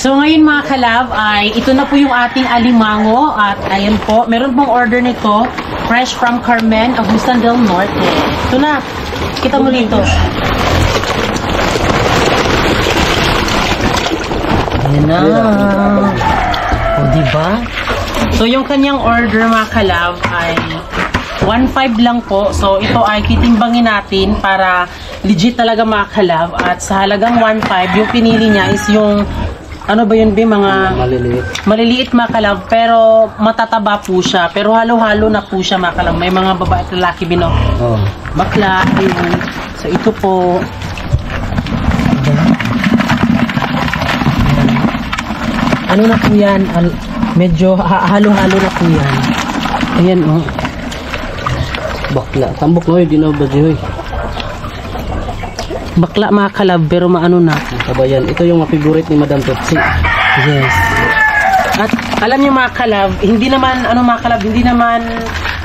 So ngayon mga kalab, ay ito na po yung ating alimango at ayan po, meron pong order nito, fresh from Carmen, Agusan del Norte. Ito na, kita mo dito. Ayan na. O diba? So yung kanyang order mga kalab ay 1.5 lang po. So ito ay titimbangin natin para legit talaga mga kalab. At sa halagang 1.5, yung pinili niya is yung ano ba yun, mga maliliit mga kalab, pero matataba po siya. Pero halo-halo na po siya mga kalab. May mga babae at lalaki bino. Oh. Bakla, ayun. So ito po. Ano na po yan? Medyo halo-halo na po yan. Ayan o. Oh. Bakla. Tambok na yun, di na ba di bakla mga kalab, pero maano na. Kabayan, ito yung favorite ni Madam Totsi. Yes. At alam niyo mga kalab, hindi naman, hindi naman,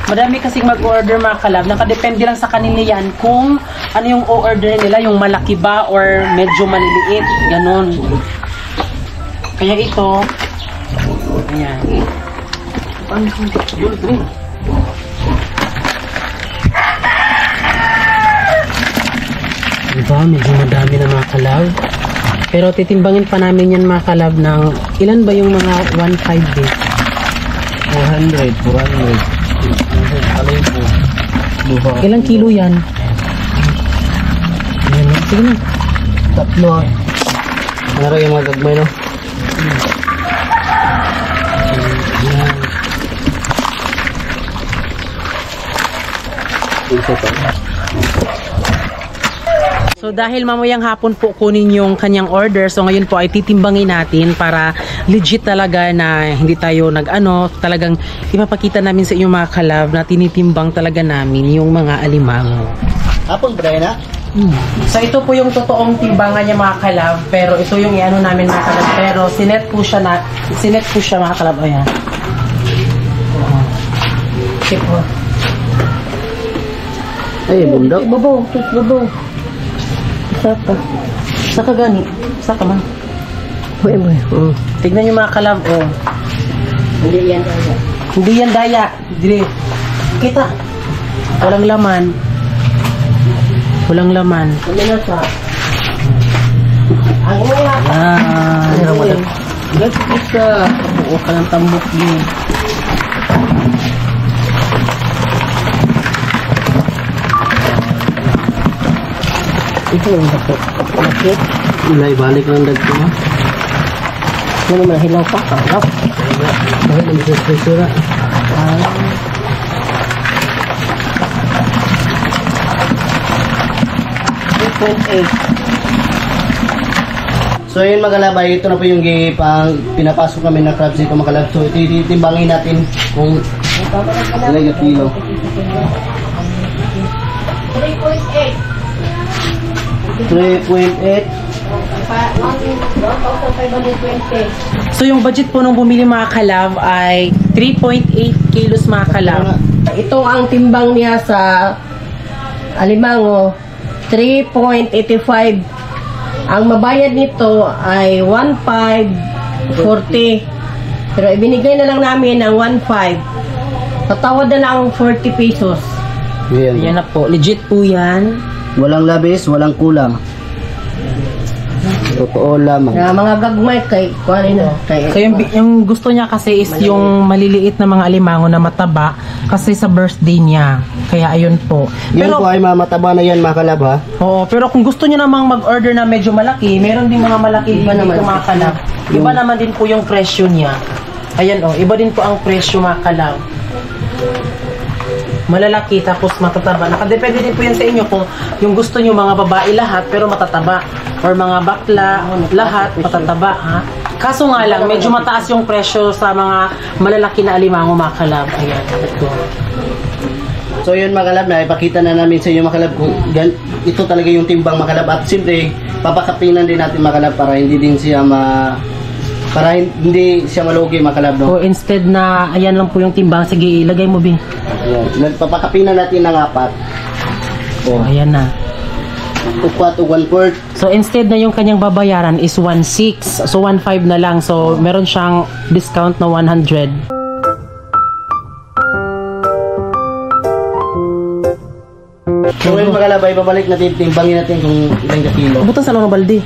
madami kasing mag-order mga kalab. Nakadepende lang sa kanila yan kung ano yung o-order nila, yung malaki ba or medyo maliliit. Ganon. Kaya ito, ayan. Diba, medyo madami na mga kalab. Pero titimbangin pa namin yan mga kalab ng ilan ba yung mga 1.5 eh? 400, 400. Ilang kilo yan? Ayan, sige na. Tatlo ah. Ano yung mga gagmay no? Ayan. Ito pa. So dahil mamayang hapon po kunin yung kanyang order, so ngayon po ay titimbangin natin para legit talaga na hindi tayo talagang ipapakita namin sa inyong mga kalab na tinitimbang talaga namin yung mga alimango. Hapon ba na? So ito po yung totoong timbangan niya mga kalab, pero ito yung namin mga kalab, pero sinet po siya mga kalab. Ayan. Okay po. Ay, bundok. Babaw. Saka gani. Saka man. Boy. Tignan nyo mga kalab. Oh. Hindi yan daya. Dire. Kita. Walang laman. Ano na sa? Ang mga. Gagpit ka. Huwag ka ng tambok din. Ito yung bakit? Balik lang dagto ha? Ano naman, hilaw pa? Bakit naman sa spesura? 3.8. So yun mga kalab, ito na po yung pinapasok namin na crabs dito mga kalab. So itimbangin natin kung ilang kilo. 3.8. 3.8. So yung budget po nung bumili mga kalab ay 3.8 kilos mga kalab. Ito ang timbang niya sa alimango, 3.85. Ang mabayad nito ay 1.540. Pero ibinigay na lang namin ng 1.5. Patawad na lang 40 pesos. Yan na po. Legit po yan. Walang labis, walang kulang. Totoo lamang. Mga gagmay kay So yung gusto niya kasi is yung maliliit na mga alimango na mataba kasi sa birthday niya. Kaya ayun po. Yan po ay mataba na yan mga kalab ha. Oo, pero kung gusto niyo namang mag-order na medyo malaki, meron din mga malaki iba naman mga kalab. Iba naman din po yung presyo niya. Ayan iba din po ang presyo mga kalab. Malalaki tapos matataba. Nakadepende din po yan sa inyo kung yung gusto nyo mga babae lahat pero matataba or mga bakla lahat matataba ha. Kaso nga lang medyo mataas yung presyo sa mga malalaki na alimango mga kalab. Ayan. So yun mga kalab, na ipakita na namin sa inyo mga kalab kung ito talaga yung timbang mga kalab. At siyempre papakapinan din natin mga kalab para hindi din siya hindi siya malugi mga kalab. No? So instead na ayan lang po yung timbang, sige ilagay mo bin. Ayan. Nagpapakapinan natin ng 4. Ayan na. upat o 1/4. So instead na yung kanyang babayaran is 1.6. So 1.5 na lang. So meron siyang discount na 100. So ngayon mga kalab, ay babalik natin, timbangin natin kung ilang kilo. Butas sa ng balde.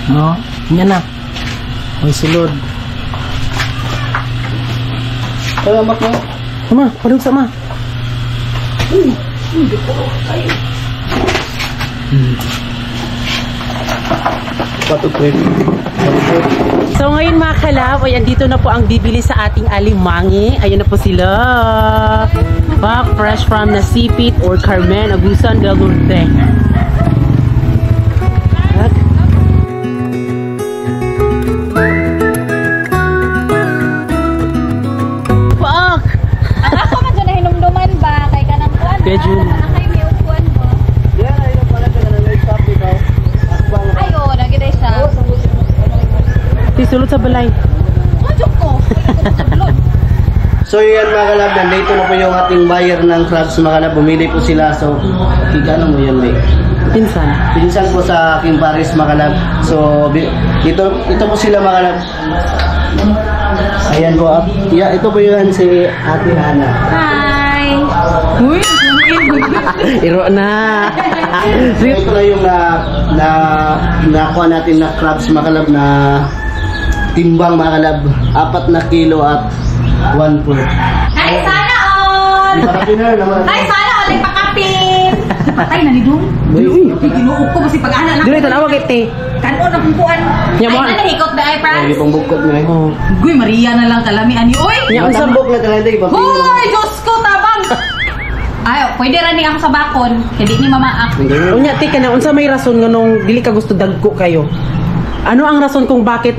No, yan na. Ay sulod. Salamat mo. Sama, padug sama. So ngayon mga kalab, ay andito na po ang bibili sa ating alimangi. Ayan na po sila. Back fresh from Nasipit or Carmen Agusan del Norte. Fuck! Ako man dyan na hinumduman ba? Kay ka ng kuwan Kaya June. Nakay may upuan mo. Yan, ayun pala ka na nag-stop ikaw. Asbang. Ayo, nagiday siya. Tisulot sa balay. Majok ko. So yan mga kalab, nandito na po yung ating buyer ng crabs mga kalab. Bumili po sila. So, kikano mo yan, May? Pinsan. Pinsan po sa King Paris mga kalab. So, ito po sila mga kalab. Ayan po. Yeah, ito po yun si Ate Hana. Hi! Uy! Iro na. So, ito na yung nakuha natin na crabs mga kalab na timbang mga kalab. 4 na kilo at 1/4. Hi, sana all! Pakapiner naman. Hi, sana all! Ipakapin! Patay na ni Dong. Uy, Kinuup ko kasi pag-ana na. Dili tanawag ite. Kanon na kumpuan. Nya mo. Ay, nanahikot na ay, Lagi Franz. pong bukot na eh. Oh. Guy, Maria na lang kalami. Ani, uy! Nya unsa Matambok na talaga iba. Hoy! Diyos ko, tabang! Ay, pwede rani ako sa bakon. Hindi ni mamaak. Unya te kana unsa may rason nganong dili ka gusto dagko kayo? Ano ang rason kung bakit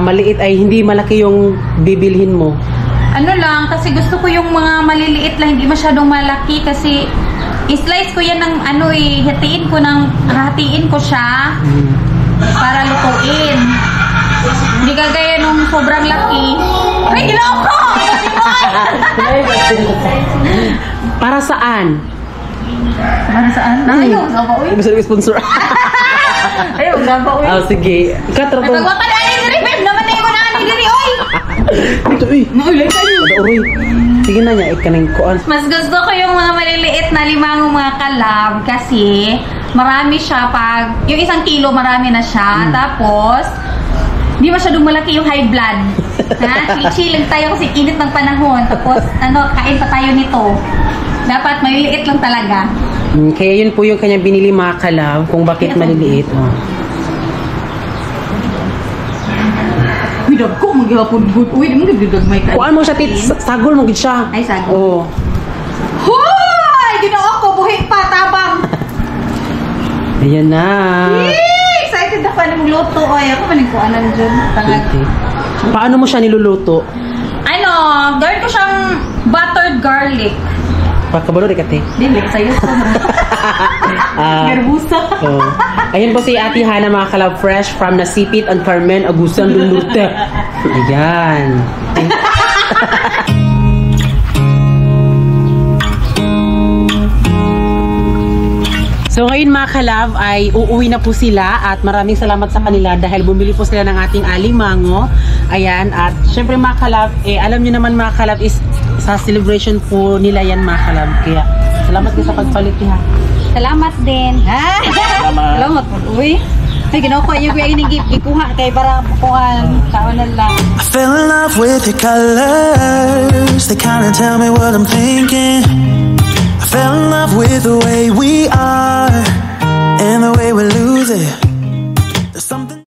maliit ay hindi malaki yung bibilhin mo? Ano lang, kasi gusto ko yung mga maliliit lang, hindi masyadong malaki kasi i-slice ko yan ng hatiin ko siya para lutuin. Hindi kagaya nung sobrang laki. Ay, ginawa ko! Para saan? Para saan? Ayaw, gaba, uy. Gusto ko sponsor. Ayaw, gaba, uy. Ah, sige. Katro to. Nagwapa na ani diri, babe. Naman na yung ani diri, oy. Ito eh. Naulay kayo. Ada uroy. Sige na niya ikanang kuan. Mas gusto ko yung mga maliliit na limangong mga kalab kasi marami siya pag, yung 1 kilo marami na siya. Tapos, hindi masyadong malaki yung high blood. Chill lang tayo kasi init ng panahon. Tapos, kain pa tayo nito. Dapat maliliit lang talaga. Kaya yun po yung kanyang binili mga kalab kung bakit maliliit. Oh. Uy, dagko, maghihapon good. Uy, di mo gagagmay ka. Kuan mo siya tit sagol mo gid siya. Ay, sagol. Oh. Hoy! Ginoo ko, buhi pa, tabang! Ayan na. Yee! Excited na pa ng luto. Oy, ako man yung kuanan dyan. Tangag. Okay. Paano mo siya niluluto? Gawin ko siyang buttered garlic. Pakabalo rin kate. Dilik, sa'yo ko. Garbusa. Oh. Ayun po si Ate Hana mga kalab, fresh from Nasipit and Carmen Agusan del Norte. Ayan. So ngayon mga kalab ay uuwi na po sila at maraming salamat sa kanila dahil bumili po sila ng ating alimango. Ayan, at syempre mga kalab, alam nyo naman mga kalab is sa celebration po nila yan mga kalab. Kaya salamat din sa pagpalit ha. Salamat din. Salamat po. Uy. Ay, ginawa ko yung ikuha kay para pukuhan. Kawanan lang. I fell in love with your colors. They kinda tell me what I'm thinking. I fell in love with the way we are.